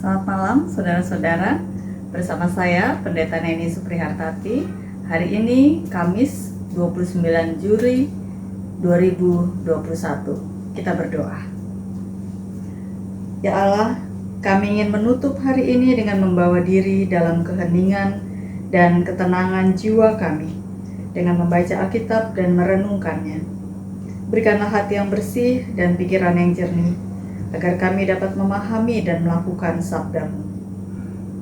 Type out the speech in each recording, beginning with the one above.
Selamat malam saudara-saudara, bersama saya Pendeta Neni Suprihartati. Hari ini Kamis 29 Juli 2021. Kita berdoa. Ya Allah, kami ingin menutup hari ini dengan membawa diri dalam keheningan dan ketenangan jiwa kami dengan membaca Alkitab dan merenungkannya. Berikanlah hati yang bersih dan pikiran yang jernih, agar kami dapat memahami dan melakukan sabda-Mu.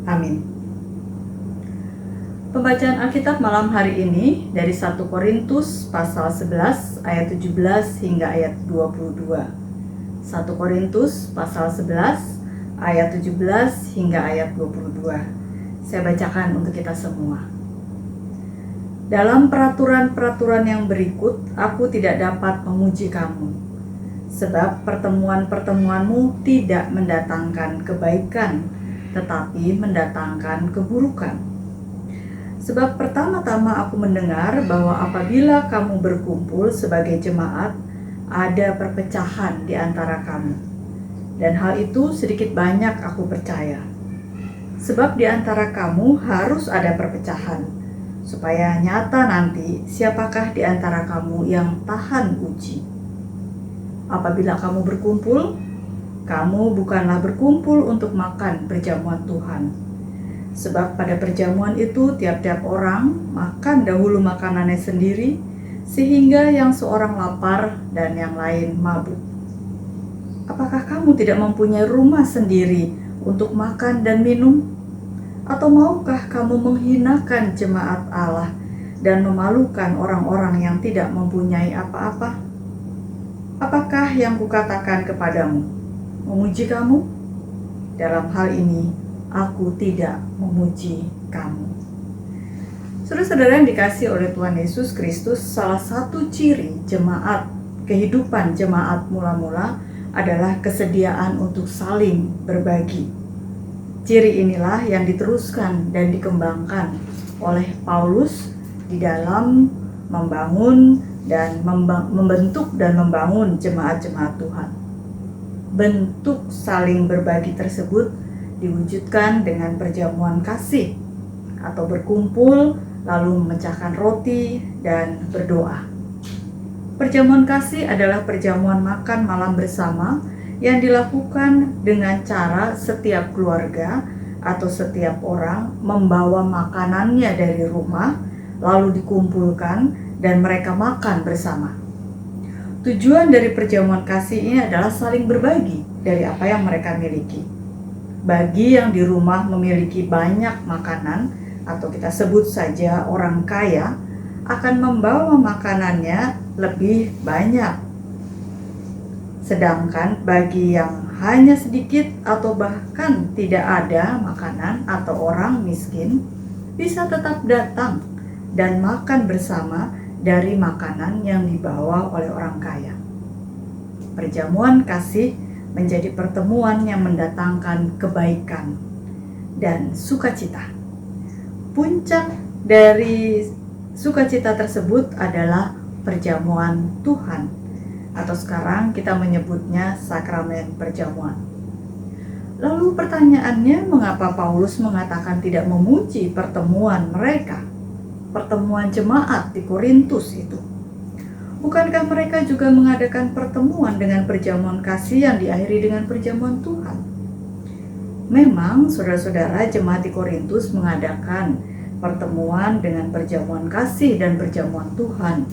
Amin. Pembacaan Alkitab malam hari ini dari 1 Korintus pasal 11 ayat 17 hingga ayat 22. 1 Korintus pasal 11 ayat 17 hingga ayat 22. Saya bacakan untuk kita semua. Dalam peraturan-peraturan yang berikut, aku tidak dapat memuji kamu, sebab pertemuan-pertemuanmu tidak mendatangkan kebaikan, tetapi mendatangkan keburukan. Sebab pertama-tama aku mendengar bahwa apabila kamu berkumpul sebagai jemaat, ada perpecahan di antara kamu. Dan hal itu sedikit banyak aku percaya. Sebab di antara kamu harus ada perpecahan, supaya nyata nanti siapakah di antara kamu yang tahan uji. Apabila kamu berkumpul, kamu bukanlah berkumpul untuk makan perjamuan Tuhan. Sebab pada perjamuan itu tiap-tiap orang makan dahulu makanannya sendiri, sehingga yang seorang lapar dan yang lain mabuk. Apakah kamu tidak mempunyai rumah sendiri untuk makan dan minum? Atau maukah kamu menghinakan jemaat Allah dan memalukan orang-orang yang tidak mempunyai apa-apa? Apakah yang kukatakan kepadamu memuji kamu? Dalam hal ini, aku tidak memuji kamu. Saudara-saudara yang dikasihi oleh Tuhan Yesus Kristus, salah satu ciri jemaat, kehidupan jemaat mula-mula adalah kesediaan untuk saling berbagi. Ciri inilah yang diteruskan dan dikembangkan oleh Paulus di dalam membangun dan membentuk dan membangun jemaat-jemaat Tuhan. Bentuk saling berbagi tersebut diwujudkan dengan perjamuan kasih atau berkumpul lalu memecahkan roti dan berdoa. Perjamuan kasih adalah perjamuan makan malam bersama yang dilakukan dengan cara setiap keluarga atau setiap orang membawa makanannya dari rumah lalu dikumpulkan dan mereka makan bersama. Tujuan dari perjamuan kasih ini adalah saling berbagi dari apa yang mereka miliki. Bagi yang di rumah memiliki banyak makanan atau kita sebut saja orang kaya, akan membawa makanannya lebih banyak. Sedangkan bagi yang hanya sedikit atau bahkan tidak ada makanan atau orang miskin, bisa tetap datang dan makan bersama dari makanan yang dibawa oleh orang kaya. Perjamuan kasih menjadi pertemuan yang mendatangkan kebaikan dan sukacita. Puncak dari sukacita tersebut adalah perjamuan Tuhan, atau sekarang kita menyebutnya sakramen perjamuan. Lalu pertanyaannya, mengapa Paulus mengatakan tidak memuji pertemuan mereka, pertemuan jemaat di Korintus itu? Bukankah mereka juga mengadakan pertemuan dengan perjamuan kasih yang diakhiri dengan perjamuan Tuhan? Memang saudara-saudara jemaat di Korintus mengadakan pertemuan dengan perjamuan kasih dan perjamuan Tuhan.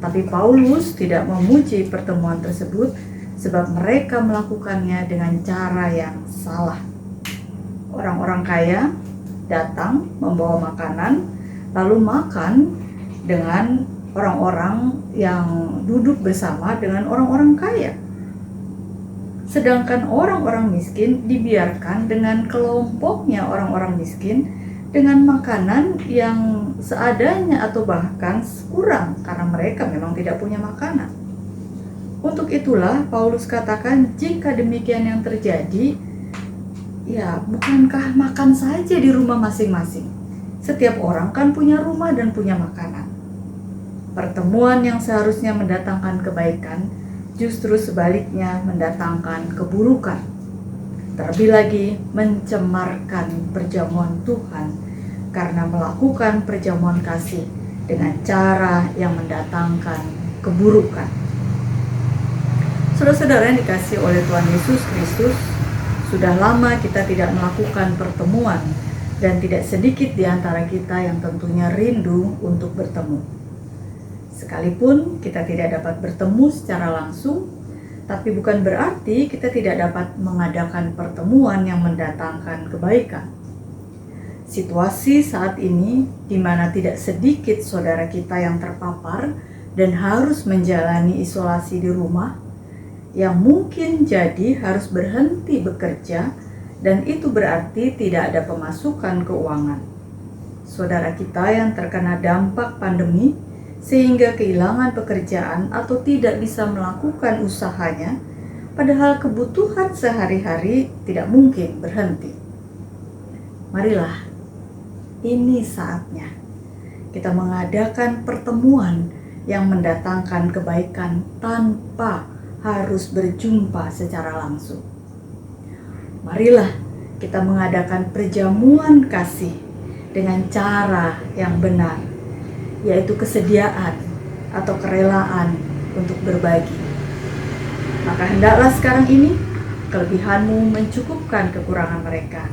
Tapi Paulus tidak memuji pertemuan tersebut sebab mereka melakukannya dengan cara yang salah. Orang-orang kaya datang membawa makanan lalu makan dengan orang-orang yang duduk bersama dengan orang-orang kaya. Sedangkan orang-orang miskin dibiarkan dengan kelompoknya orang-orang miskin dengan makanan yang seadanya atau bahkan kurang karena mereka memang tidak punya makanan. Untuk itulah Paulus katakan, jika demikian yang terjadi, ya bukankah makan saja di rumah masing-masing? Setiap orang kan punya rumah dan punya makanan. Pertemuan yang seharusnya mendatangkan kebaikan justru sebaliknya mendatangkan keburukan. Terlebih lagi mencemarkan perjamuan Tuhan karena melakukan perjamuan kasih dengan cara yang mendatangkan keburukan. Saudara-saudara yang dikasihi oleh Tuhan Yesus Kristus, sudah lama kita tidak melakukan pertemuan dan tidak sedikit di antara kita yang tentunya rindu untuk bertemu. Sekalipun kita tidak dapat bertemu secara langsung, tapi bukan berarti kita tidak dapat mengadakan pertemuan yang mendatangkan kebaikan. Situasi saat ini di mana tidak sedikit saudara kita yang terpapar dan harus menjalani isolasi di rumah, yang mungkin jadi harus berhenti bekerja, dan itu berarti tidak ada pemasukan keuangan. Saudara kita yang terkena dampak pandemi sehingga kehilangan pekerjaan atau tidak bisa melakukan usahanya, padahal kebutuhan sehari-hari tidak mungkin berhenti. Marilah, ini saatnya kita mengadakan pertemuan yang mendatangkan kebaikan tanpa harus berjumpa secara langsung. Marilah kita mengadakan perjamuan kasih dengan cara yang benar, yaitu kesediaan atau kerelaan untuk berbagi. Maka hendaklah sekarang ini kelebihanmu mencukupkan kekurangan mereka,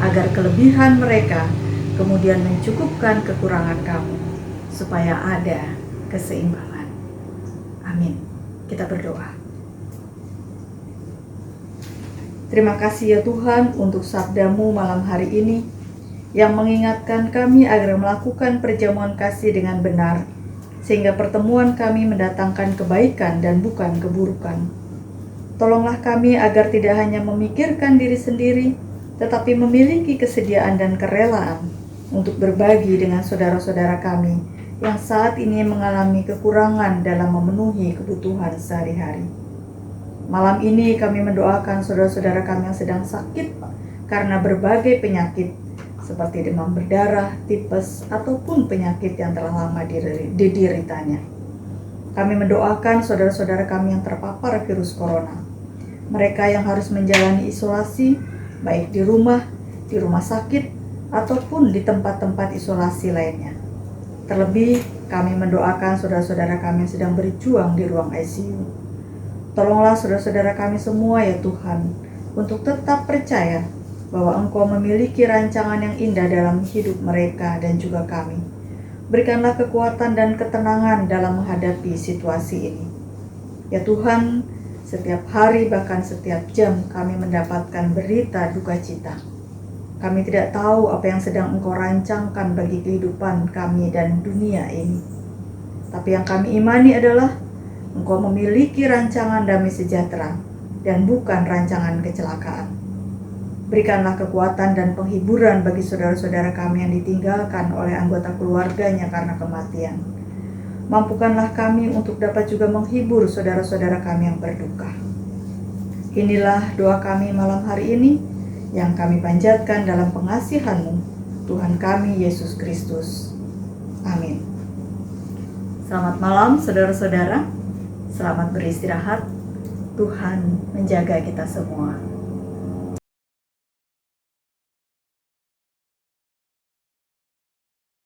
agar kelebihan mereka kemudian mencukupkan kekurangan kamu, supaya ada keseimbangan. Amin. Kita berdoa. Terima kasih ya Tuhan untuk sabda-Mu malam hari ini yang mengingatkan kami agar melakukan perjamuan kasih dengan benar, sehingga pertemuan kami mendatangkan kebaikan dan bukan keburukan. Tolonglah kami agar tidak hanya memikirkan diri sendiri, tetapi memiliki kesediaan dan kerelaan untuk berbagi dengan saudara-saudara kami yang saat ini mengalami kekurangan dalam memenuhi kebutuhan sehari-hari. Malam ini kami mendoakan saudara-saudara kami yang sedang sakit karena berbagai penyakit seperti demam berdarah, tipes, ataupun penyakit yang telah lama dideritanya. Kami mendoakan saudara-saudara kami yang terpapar virus corona, mereka yang harus menjalani isolasi baik di rumah sakit, ataupun di tempat-tempat isolasi lainnya. Terlebih, kami mendoakan saudara-saudara kami yang sedang berjuang di ruang ICU. Tolonglah saudara-saudara kami semua ya Tuhan, untuk tetap percaya bahwa Engkau memiliki rancangan yang indah dalam hidup mereka dan juga kami. Berikanlah kekuatan dan ketenangan dalam menghadapi situasi ini. Ya Tuhan, setiap hari bahkan setiap jam kami mendapatkan berita duka cita. Kami tidak tahu apa yang sedang Engkau rancangkan bagi kehidupan kami dan dunia ini. Tapi yang kami imani adalah Engkau memiliki rancangan damai sejahtera dan bukan rancangan kecelakaan. Berikanlah kekuatan dan penghiburan bagi saudara-saudara kami yang ditinggalkan oleh anggota keluarganya karena kematian. Mampukanlah kami untuk dapat juga menghibur saudara-saudara kami yang berduka. Inilah doa kami malam hari ini yang kami panjatkan dalam pengasihan-Mu, Tuhan kami Yesus Kristus. Amin. Selamat malam saudara-saudara, selamat beristirahat. Tuhan menjaga kita semua.